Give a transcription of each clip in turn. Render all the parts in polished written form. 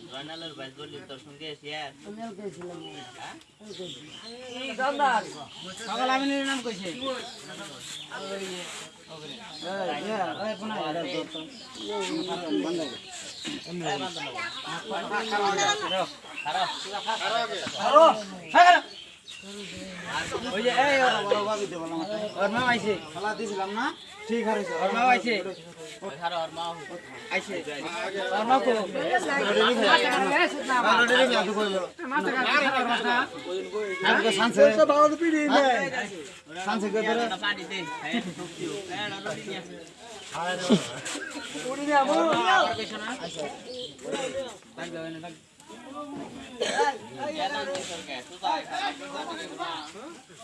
জয়নালের ভাই বললি তোর সঙ্গে শেয়ার সকাল আমি নাম কইছে ওই যে এই বড় ভাবি দেব না ওর মা আইছে খালা দিছিলাম না ঠিক আছে ওর মা আইছে খারা ওর মা আইছে ওর মা কো আমাকে সানসে তো বাবা পিড়ি নে সানসে কে ধরে পানি দে হ্যাঁ সত্যিও এড় রবি নিয়া পুরি নে আমো আর কিছু না তাই যাবে না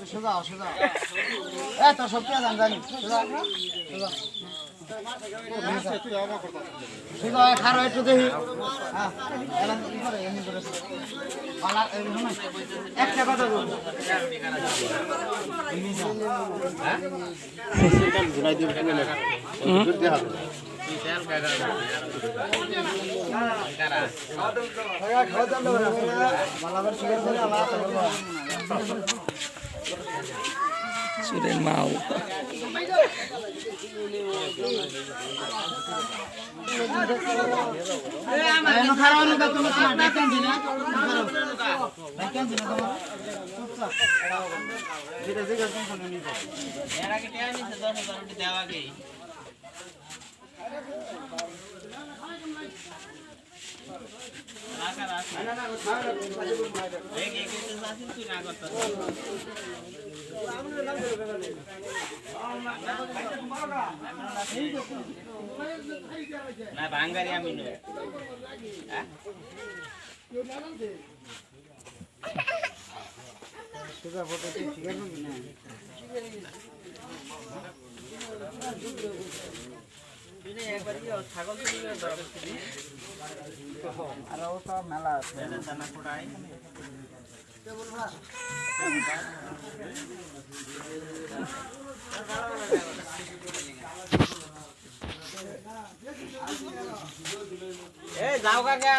সোজা সোজা এ তো সব কে জানি সোজা সোজা খারো একটু দেখি হ্যাঁ এলাম কি করে এমনি করে পালা একটা কথা বল সেটাল ঘুরাই দিও কেন না দিতে হবে তেল কাগা কারা খাওয়া দাও না মালাবার সুগার করে আলাদা করব সুরেন মাও এনো খারাপ না তুমি তোমার ডাকান দিনা ডাকান দিনা তোমার চুপচাপ যেটা যেটা টেনশন নেই এর আগে টেয়া নিছে 10,000 রুটি দেওয়া আগে না বাঙ্গারি আমি নই সোজা ফটো ঠিক আছে না একবার ছাগল দরকার ছিল আর ও তো মেলা আছে দানা কোড়াই এই যাও কাকা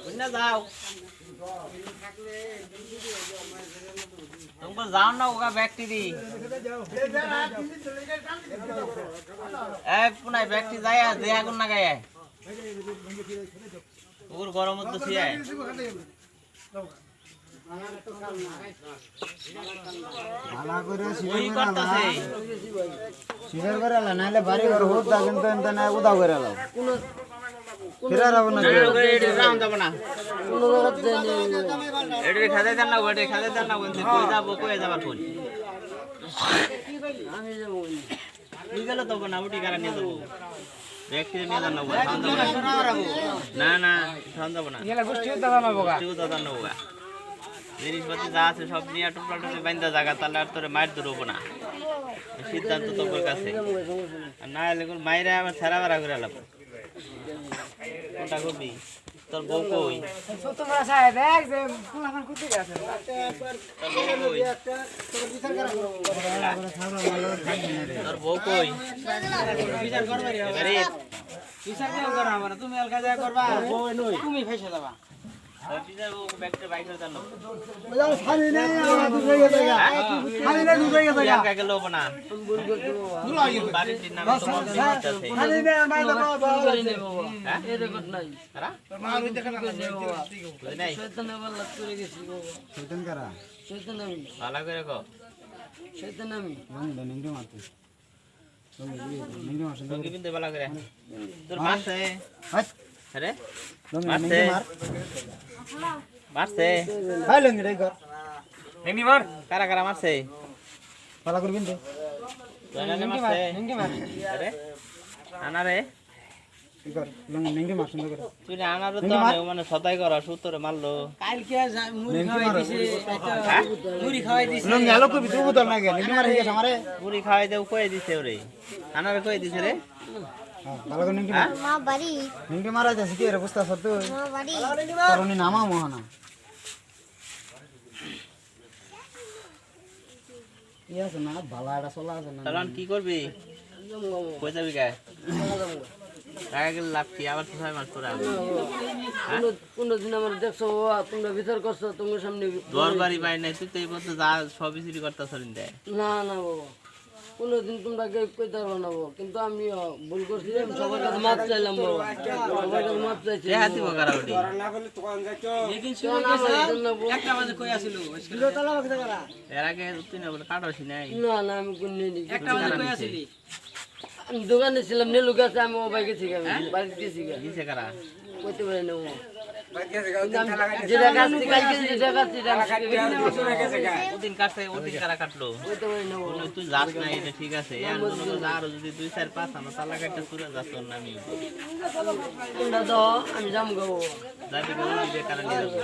বুঝনা যাও তোমরা যাও না ওকা ব্যক্তি দি এক পুনাই ব্যক্তি যায় যে আগুন না গায় ওর গরম তো ছিয়ায় ভালো করে ওই করতেছে সিগার করে আলা নাইলে বাড়ি ঘর হোত দা কিন্তু এনতে না উদাও করে আলা ফিরার হবে না এডি রাম যাব না এডি খাদে দেন না ওডি খাদে দেন না বন্ধু কই যাব কই যাবার কোন আমি যাব তুই গেল তো না উঠি কারা নিয়ে দেবো ব্যক্তি নিয়ে যান না না শান যাব না এলা গোষ্ঠীও দাদা না বগা তুই দাদা না হোগা জিনিসপত্র যা আছে সব নিয়ে টুকরা টুকরি বাইন্দা জায়গা তাহলে আর তোরে মার ধরবো না সিদ্ধান্ত তোর কাছে আর না এলে মাইরে আমার ছেড়া বেড়া করে এলাম কোনটা করবি তোর বউ কই তোমরা সাহেব দেখ যে ফুল আমার কুতে গেছে তোর বউ কই বিচার করবারি এবারে বিচার কেন করা হবে না তুমি এলকা যা করবা তুমি ফেসে যাবা বিচার বউ ব্যাগটা বাইক করে দাও খালি নেই আমার দুই গেছে খালি নেই দুই গেছে একা গেল না বাড়ির দিন নামে তো মন্দির আছে খালি নেই আমার বাবা হ্যাঁ এই রেকর্ড নাই আরা মার হইতে কেন নাই শয়তান বল্লাত করে গেছি বাবা শয়তান করা শয়তান আমি ভালো করে কো শয়তান আমি মানে নিংড়ে মারতে নিংড়ে মারতে সঙ্গী বিন্দে ভালো করে তোর মারছে হাট আরে নিংড়ে মার মারছে ভাই লঙ্গি রে কর কারা কারা মারছে ভালো করবেন তো জয়নালে মারছে আরে আনারে কি কর লঙ্গি মার সুন্দর করে তুই না আনারে তো আমি মানে সদাই করা সুতরে মারলো লঙ্গি আলো করবি তুই বুতল না গেল লঙ্গি মার হয়ে গেছে আমারে পুরি খাওয়াই দেও কই দিছে ওরে আনারে কই দিছে রে ভালো করে লঙ্গি মার মা বাড়ি লঙ্গি মারা যাচ্ছে কি রে বুঝতে সত্য মা বাড়ি করনি নামা মোহনা কি আছে না ভালো একটা চলা আছে না চালান কি করবি কই যাবি গায় টাকা গেলে লাভ কি আবার তো 6 মাস পরে আসবে কোনদিন আমার দেখছো বাবা, তোমরা বিচার করছো তোমার সামনে দর বাড়ি পাই নাই তুই তো এই পথে যা সবই চুরি করতে সরিন দেয় না না বাবা কোনদিন তোমরা কইতে পারবো না বাবা কিন্তু আমি ভুল করছি আমি সবার কাছে মাপ চাইলাম বাবা সবার কাছে মাপ চাইছি সে হাতি বকারা ওটি এর আগে তুই না বলে কাটাছি নাই না না আমি কোন আমি দোকানে ছিলাম নেলু গাছে আমি ও বাইকে থেকে আমি বাড়িতে গেছি দিছে কারা কইতে পারি না ও যেটা গাছ থেকে কালকে যেটা গাছ থেকে ওদিন কাটছে ওদিন কারা কাটলো কইতে পারি না ও বলে তুই যাস না এটা ঠিক আছে আর আরো যদি 2 4 5 আমরা তালা কাটতে চুরে যাস তোর নামি তোমরা দাও আমি যাম গো যাবি কোন দিকে কারা নিয়ে যাবো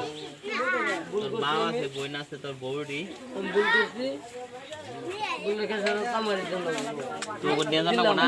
তোর মা আছে বোন আছে তোর বউডি আমি ভুল করছি ভুল রেখে সারা তামারি জন্য তুই নিয়ে যাবো না